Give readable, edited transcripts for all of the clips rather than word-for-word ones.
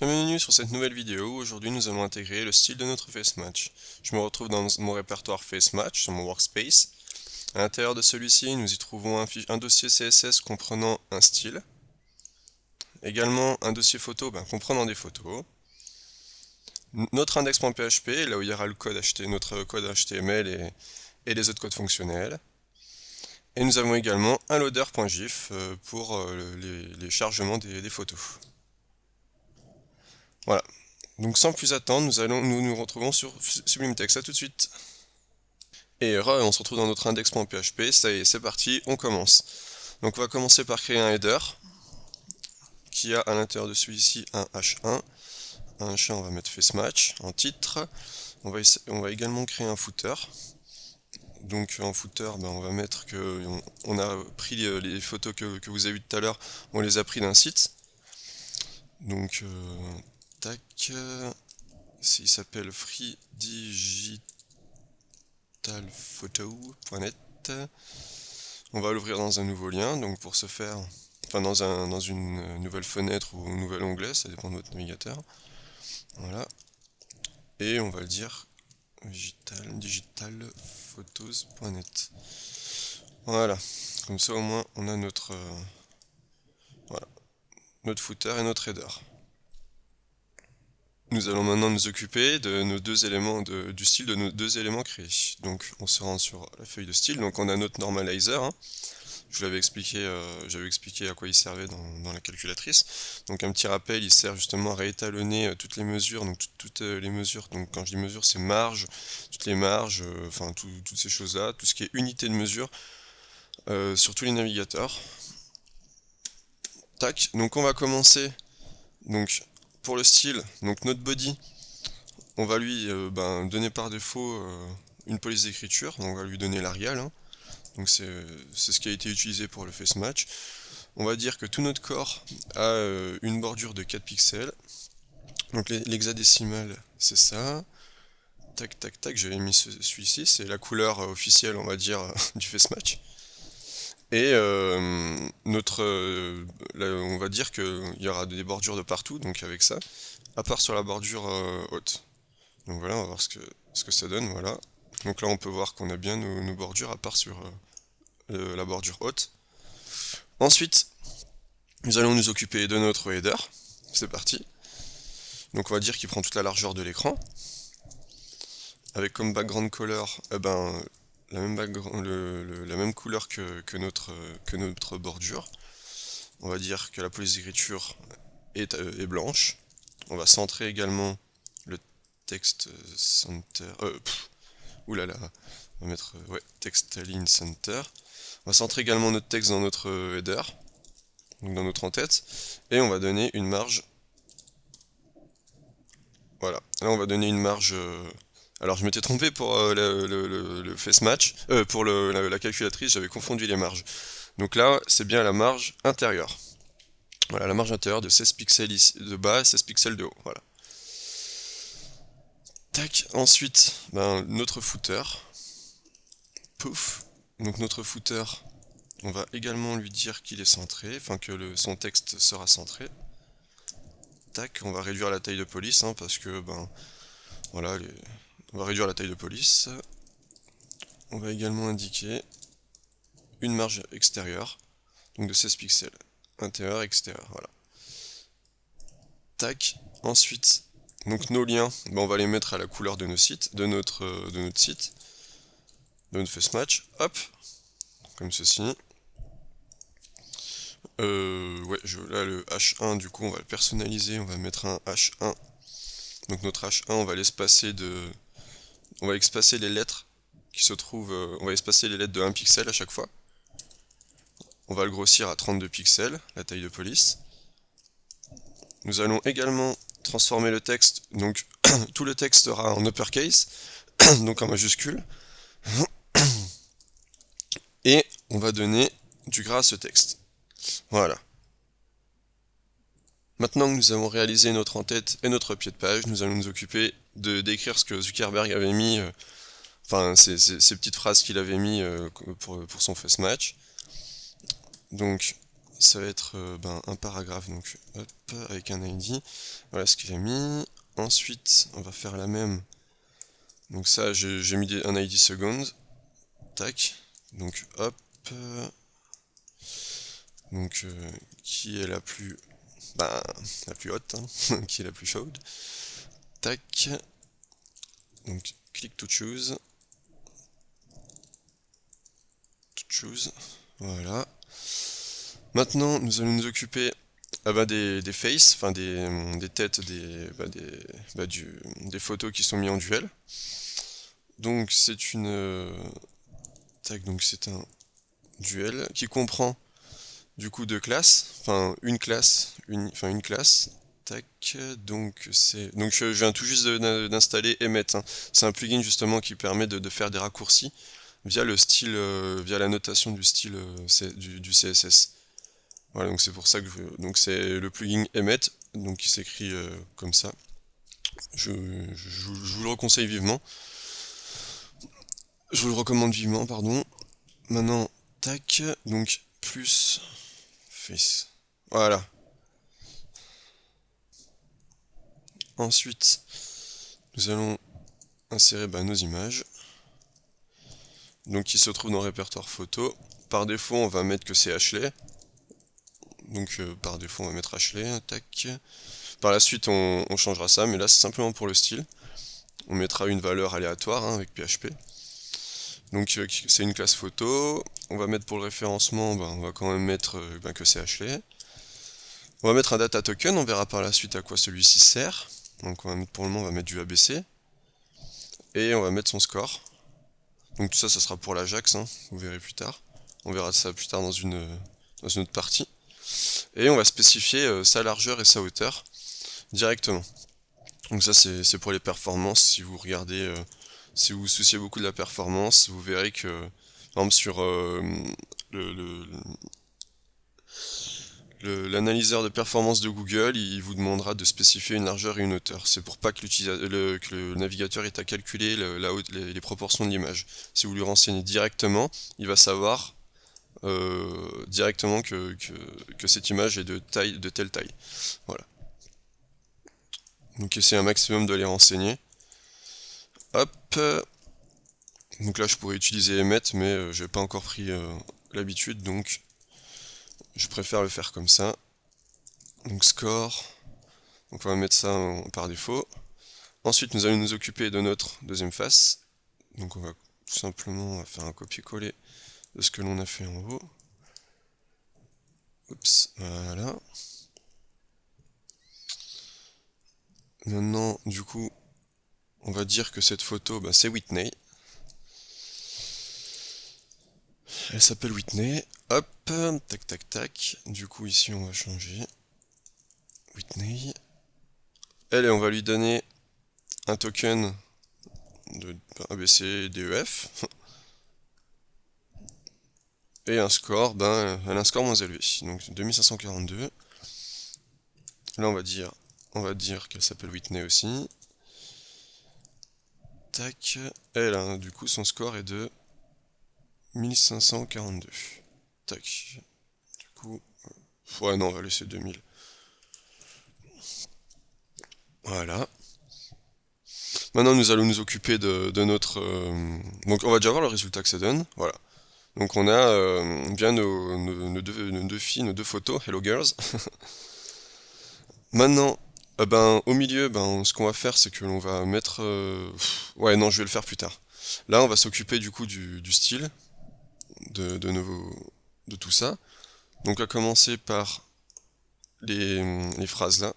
Bienvenue sur cette nouvelle vidéo où aujourd'hui nous allons intégrer le style de notre FaceMatch. Je me retrouve dans mon répertoire FaceMatch sur mon workspace. À l'intérieur de celui-ci, nous y trouvons un dossier CSS comprenant un style. Également un dossier photo comprenant des photos. Notre index.php, là où il y aura le code notre code HTML et les autres codes fonctionnels. Et nous avons également un loader.gif pour les chargements des photos. Voilà. Donc sans plus attendre, nous nous retrouvons sur Sublime Text. À tout de suite. Et on se retrouve dans notre index.php. Ça y est, c'est parti, on commence. Donc on va commencer par créer un header qui a à l'intérieur de celui-ci un H1. Un H1, on va mettre FaceMatch en titre. On va également créer un footer. Donc en footer, on va mettre que on a pris les photos que vous avez vues tout à l'heure, on les a pris d'un site. Donc tac, il s'appelle freedigitalphoto.net. On va l'ouvrir dans un nouveau lien, donc pour ce faire, enfin dans une nouvelle fenêtre ou un nouvel onglet, ça dépend de votre navigateur. Voilà. Et on va le dire digitalphotos.net. Voilà. Comme ça au moins on a voilà, notre footer et notre header. Nous allons maintenant nous occuper de nos deux éléments du style de nos deux éléments créés. Donc on se rend sur la feuille de style, donc on a notre normalizer. Je vous l'avais expliqué, j'avais expliqué à quoi il servait dans la calculatrice. Donc un petit rappel, il sert justement à réétalonner toutes les mesures, donc toutes les mesures, donc quand je dis mesure c'est marge, toutes les marges, enfin toutes ces choses-là, tout ce qui est unité de mesure sur tous les navigateurs. Tac, donc on va commencer donc pour le style, donc notre body, on va lui donner par défaut une police d'écriture, on va lui donner l'Arial, hein. Donc c'est ce qui a été utilisé pour le face match. On va dire que tout notre corps a une bordure de 4 pixels. Donc l'hexadécimal c'est ça. Tac tac tac, j'avais mis celui-ci, c'est la couleur officielle on va dire du face match. Et on va dire qu'il y aura des bordures de partout, donc avec ça, à part sur la bordure haute. Donc voilà, on va voir ce que ça donne, voilà. Donc là on peut voir qu'on a bien nos bordures, à part sur la bordure haute. Ensuite, nous allons nous occuper de notre header. C'est parti. Donc on va dire qu'il prend toute la largeur de l'écran. Avec comme background color, la même couleur que notre bordure. On va dire que la police d'écriture est blanche. On va centrer également le text center. Oulala. On va mettre text align center. On va centrer également notre texte dans notre header, donc dans notre en-tête, et on va donner une marge. Voilà, là on va donner une marge. Alors je m'étais trompé pour le face match, pour la calculatrice, j'avais confondu les marges. Donc là, c'est bien la marge intérieure. Voilà, la marge intérieure de 16 pixels ici, de bas, 16 pixels de haut. Voilà. Tac, ensuite, notre footer. Pouf. Donc notre footer, on va également lui dire qu'il est centré, enfin que son texte sera centré. Tac, on va réduire la taille de police, hein, parce que, voilà, on va réduire la taille de police. On va également indiquer une marge extérieure, donc de 16 pixels. Intérieur, extérieur, voilà. Tac, ensuite, donc nos liens, on va les mettre à la couleur de nos sites, de notre site, de notre face match, hop, comme ceci. Là le H1 du coup on va le personnaliser, on va mettre un H1. Donc notre H1 on va espacer les lettres qui se trouvent, on va espacer les lettres de 1 pixel à chaque fois. On va le grossir à 32 pixels, la taille de police. Nous allons également transformer le texte, donc tout le texte sera en uppercase, donc en majuscule. Et on va donner du gras à ce texte. Voilà. Maintenant que nous avons réalisé notre en-tête et notre pied de page, nous allons nous occuper d'écrire ce que Zuckerberg avait mis, ces petites phrases qu'il avait mis pour son face match. Donc ça va être un paragraphe, donc hop, avec un ID. Voilà ce qu'il a mis. Ensuite, on va faire la même. Donc ça, j'ai mis un ID second. Tac. Donc hop. Donc qui est la plus... la plus haute, hein, qui est la plus chaude. Tac. Donc click to choose. To choose. Voilà. Maintenant, nous allons nous occuper des faces, enfin des têtes, des photos qui sont mises en duel. Donc c'est une... tac, donc c'est un duel qui comprend du coup deux classes, enfin une classe, une classe. Tac, donc je viens tout juste d'installer Emmet, hein. C'est un plugin justement qui permet de faire des raccourcis via le style, via la notation du style du CSS. Voilà, donc c'est pour ça que donc c'est le plugin Emmet, donc qui s'écrit comme ça. Je vous le reconseille vivement. Je vous le recommande vivement, pardon. Maintenant, tac, donc plus face. Voilà. Ensuite, nous allons insérer nos images. Donc qui se trouvent dans le répertoire photo. Par défaut, on va mettre que c'est Ashley. Donc par défaut, on va mettre Ashley. Tac. Par la suite, on changera ça, mais là, c'est simplement pour le style. On mettra une valeur aléatoire avec PHP. Donc c'est une classe photo. On va mettre pour le référencement, on va quand même mettre que c'est Ashley. On va mettre un data token, on verra par la suite à quoi celui-ci sert. Donc on va mettre, pour le moment, on va mettre du ABC. Et on va mettre son score. Donc tout ça, ça sera pour l'Ajax, hein, vous verrez plus tard. On verra ça plus tard dans une autre partie. Et on va spécifier sa largeur et sa hauteur directement. Donc ça c'est pour les performances. Si vous regardez, si vous vous souciez beaucoup de la performance, vous verrez que, par exemple sur le, le- l'analyseur de performance de Google, il vous demandera de spécifier une largeur et une hauteur. C'est pour pas que, que le navigateur ait à calculer les proportions de l'image. Si vous lui renseignez directement, il va savoir directement que cette image est de telle taille. Voilà. Donc essayez un maximum de les renseigner. Hop. Donc là je pourrais utiliser Emmet, mais j'ai pas encore pris l'habitude, donc je préfère le faire comme ça. Donc score. Donc on va mettre ça par défaut. Ensuite nous allons nous occuper de notre deuxième face. Donc on va tout simplement faire un copier-coller de ce que l'on a fait en haut. Oups, voilà. Maintenant, du coup, on va dire que cette photo, c'est Whitney. Elle s'appelle Whitney. Hop, tac tac tac. Du coup, ici, on va changer. Whitney. Elle, on va lui donner un token de ABCDEF. Et un score, elle a un score moins élevé. Donc 2542. Là, on va dire qu'elle s'appelle Whitney aussi. Tac. Elle, hein, du coup, son score est de 1542. Tac. Du coup, ouais, non, on va laisser 2000. Voilà. Maintenant, nous allons nous occuper de notre... Donc, on va déjà voir le résultat que ça donne. Voilà. Donc, on a bien nos deux filles, nos deux photos. Hello Girls. Maintenant, au milieu, ce qu'on va faire, c'est que l'on va mettre... ouais, non, je vais le faire plus tard. Là, on va s'occuper du coup du style, de tout ça. Donc, à commencer par les phrases là.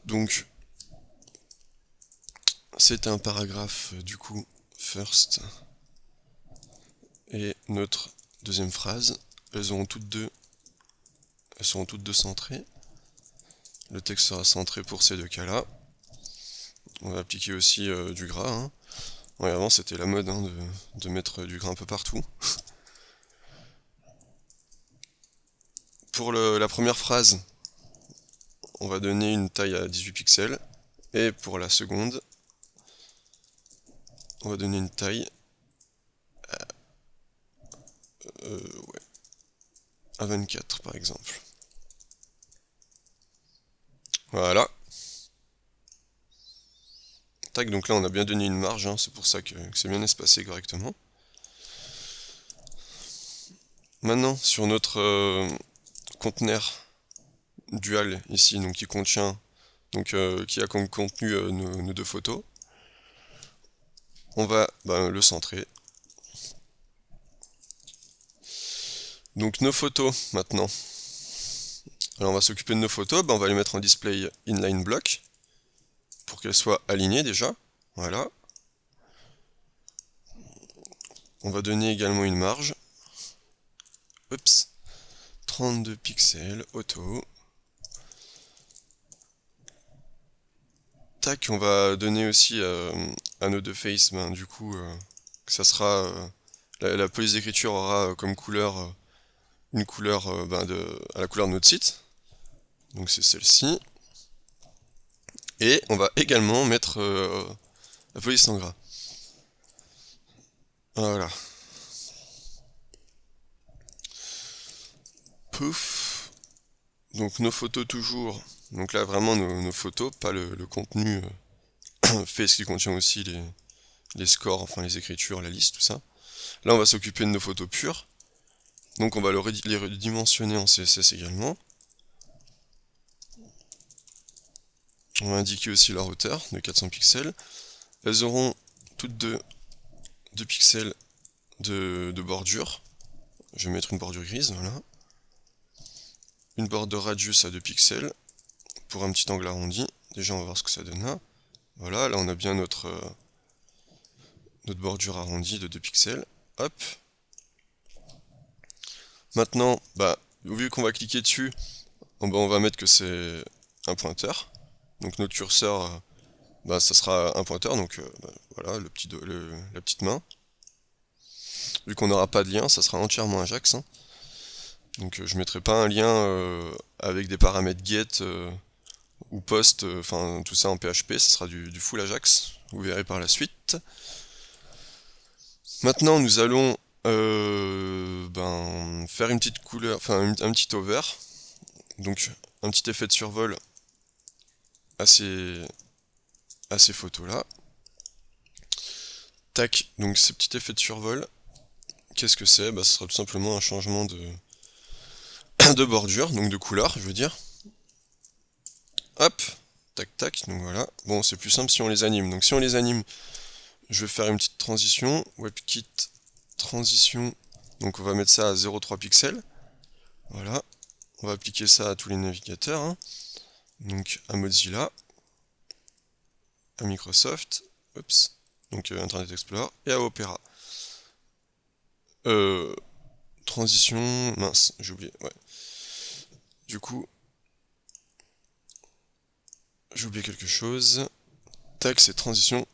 Donc, c'est un paragraphe du coup first et notre deuxième phrase. Elles seront toutes deux centrées. Le texte sera centré pour ces deux cas-là. On va appliquer aussi du gras, hein. Ouais, avant c'était la mode, hein, de mettre du gras un peu partout. Pour la première phrase, on va donner une taille à 18 pixels. Et pour la seconde, on va donner une taille ouais, A24 par exemple. Voilà. Tac, donc là on a bien donné une marge, hein, c'est pour ça que c'est bien espacé correctement. Maintenant, sur notre conteneur dual ici, donc qui contient, donc qui a comme contenu nos deux photos, on va le centrer. Donc nos photos maintenant. Alors on va s'occuper de nos photos, on va les mettre en display inline block pour qu'elles soient alignées déjà. Voilà. On va donner également une marge. Oups. 32 pixels, auto. Tac, on va donner aussi à nos deux faces, du coup, que ça sera. La police d'écriture aura comme couleur une couleur à la couleur de notre site. Donc c'est celle-ci. Et on va également mettre la police en gras. Voilà. Pouf. Donc nos photos toujours. Donc là vraiment nos photos, pas le contenu fait, ce qui contient aussi les scores, enfin les écritures, la liste, tout ça. Là on va s'occuper de nos photos pures. Donc on va les redimensionner en CSS également. On va indiquer aussi leur hauteur de 400 pixels. Elles auront toutes 2 pixels de bordure. Je vais mettre une bordure grise, voilà. Une bordure radius à 2 pixels pour un petit angle arrondi. Déjà on va voir ce que ça donne là. Voilà, là on a bien notre bordure arrondie de 2 pixels. Hop. Maintenant, vu qu'on va cliquer dessus, on va mettre que c'est un pointeur. Donc notre curseur, ça sera un pointeur, donc voilà, la petite main. Vu qu'on n'aura pas de lien, ça sera entièrement Ajax. Hein. Donc je mettrai pas un lien avec des paramètres get ou post, enfin tout ça en PHP, ça sera du full Ajax, vous verrez par la suite. Maintenant nous allons faire une petite couleur, enfin un petit over, donc un petit effet de survol à ces photos là. Tac, donc ces petits effets de survol, qu'est-ce que c'est? Ce sera tout simplement un changement de bordure, donc de couleur, je veux dire. Hop, tac tac, donc voilà. Bon, c'est plus simple si on les anime. Donc si on les anime, je vais faire une petite transition, WebKit transition, donc on va mettre ça à 0,3 pixels. Voilà, on va appliquer ça à tous les navigateurs, hein. Donc à Mozilla, à Microsoft, oups, donc Internet Explorer, et à Opera. Transition, mince, j'ai oublié, ouais. Du coup, j'ai oublié quelque chose. Tac, c'est transition,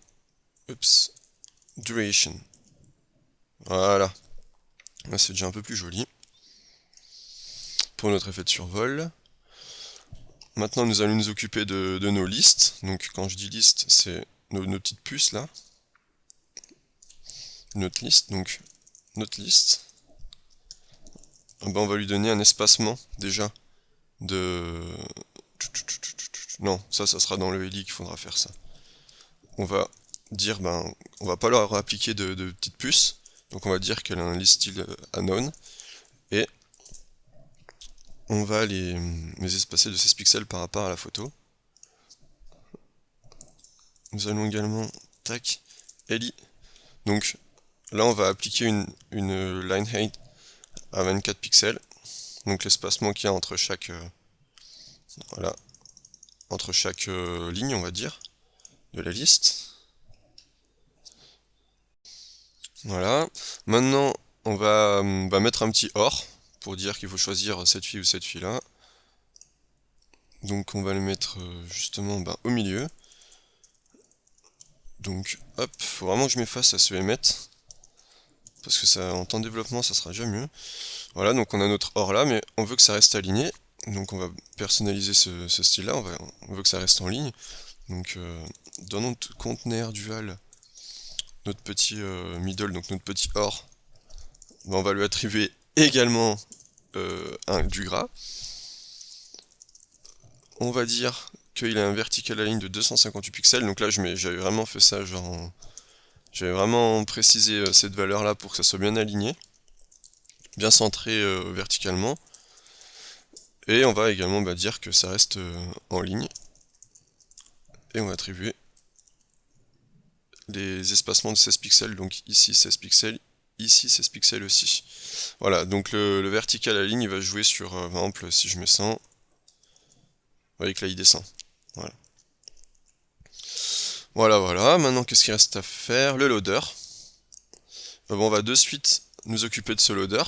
oups, duration. Voilà, là c'est déjà un peu plus joli. Pour notre effet de survol. Maintenant nous allons nous occuper de nos listes. Donc quand je dis liste, c'est nos petites puces là. Notre liste, donc notre liste. On va lui donner un espacement déjà de... Non, ça sera dans le Eli qu'il faudra faire ça. On va dire, on va pas leur appliquer de petites puces. Donc on va dire qu'elle a un list style unknown. Et on va les espacer de 16 pixels par rapport à la photo. Nous allons également, tac, Eli. Donc là on va appliquer une line height à 24 pixels. Donc l'espacement qu'il y a entre chaque voilà, entre chaque ligne, on va dire, de la liste. Voilà. Maintenant, on va mettre un petit OR pour dire qu'il faut choisir cette fille ou cette fille là. Donc on va le mettre justement au milieu. Donc hop, faut vraiment que je m'efface à ce emmet, parce que ça, en temps de développement ça sera déjà mieux. Voilà, donc on a notre OR là, mais on veut que ça reste aligné. Donc on va personnaliser ce style là, on veut que ça reste en ligne. Donc dans notre conteneur dual, notre petit middle, donc notre petit OR, on va lui attribuer également du gras. On va dire qu'il a un vertical align de 258 pixels, donc là j'avais vraiment fait ça, genre, j'avais vraiment précisé cette valeur là pour que ça soit bien aligné, bien centré verticalement. Et on va également dire que ça reste en ligne. Et on va attribuer les espacements de 16 pixels, donc ici 16 pixels, ici 16 pixels aussi. Voilà, donc le vertical align il va jouer sur, par exemple, si je mets 100, vous voyez que là il descend. Voilà. Voilà, maintenant qu'est-ce qu'il reste à faire? Le loader. Bon, on va de suite nous occuper de ce loader.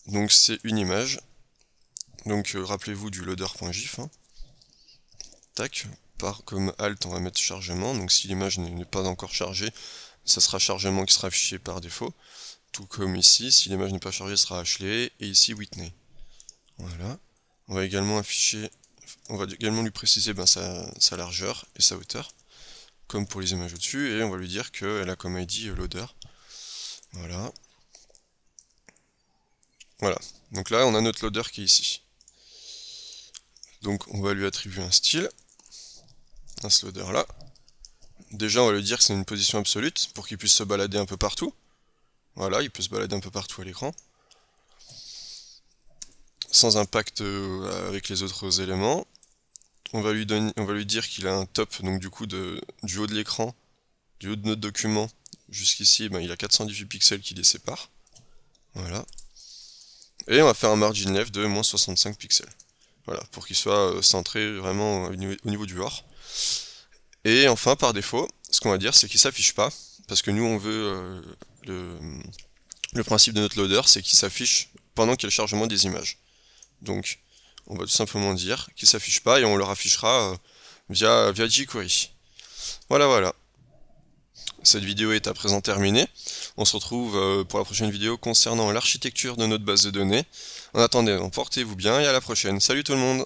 Donc c'est une image. Donc rappelez-vous du loader.gif. Hein. Tac, comme alt on va mettre chargement. Donc si l'image n'est pas encore chargée, ça sera chargement qui sera affiché par défaut. Tout comme ici, si l'image n'est pas chargée, ce sera Ashley. Et ici Whitney. Voilà. On va également lui préciser sa largeur et sa hauteur, comme pour les images au-dessus, et on va lui dire qu'elle a comme ID loader. Voilà. Voilà. Donc là, on a notre loader qui est ici. Donc on va lui attribuer un style, à ce loader là. Déjà, on va lui dire que c'est une position absolute, pour qu'il puisse se balader un peu partout. Voilà, il peut se balader un peu partout à l'écran. Sans impact avec les autres éléments. On va lui dire qu'il a un top, donc du coup, du haut de l'écran, du haut de notre document, jusqu'ici, il a 418 pixels qui les séparent. Voilà. Et on va faire un margin left de moins 65 pixels. Voilà, pour qu'il soit centré vraiment au niveau du hors. Et enfin, par défaut, ce qu'on va dire, c'est qu'il s'affiche pas, parce que nous, on veut le principe de notre loader, c'est qu'il s'affiche pendant qu'il y a le chargement des images. Donc, on va tout simplement dire qu'il s'affiche pas et on le raffichera via jQuery. Voilà. Cette vidéo est à présent terminée. On se retrouve pour la prochaine vidéo concernant l'architecture de notre base de données. En attendant, portez-vous bien et à la prochaine. Salut tout le monde!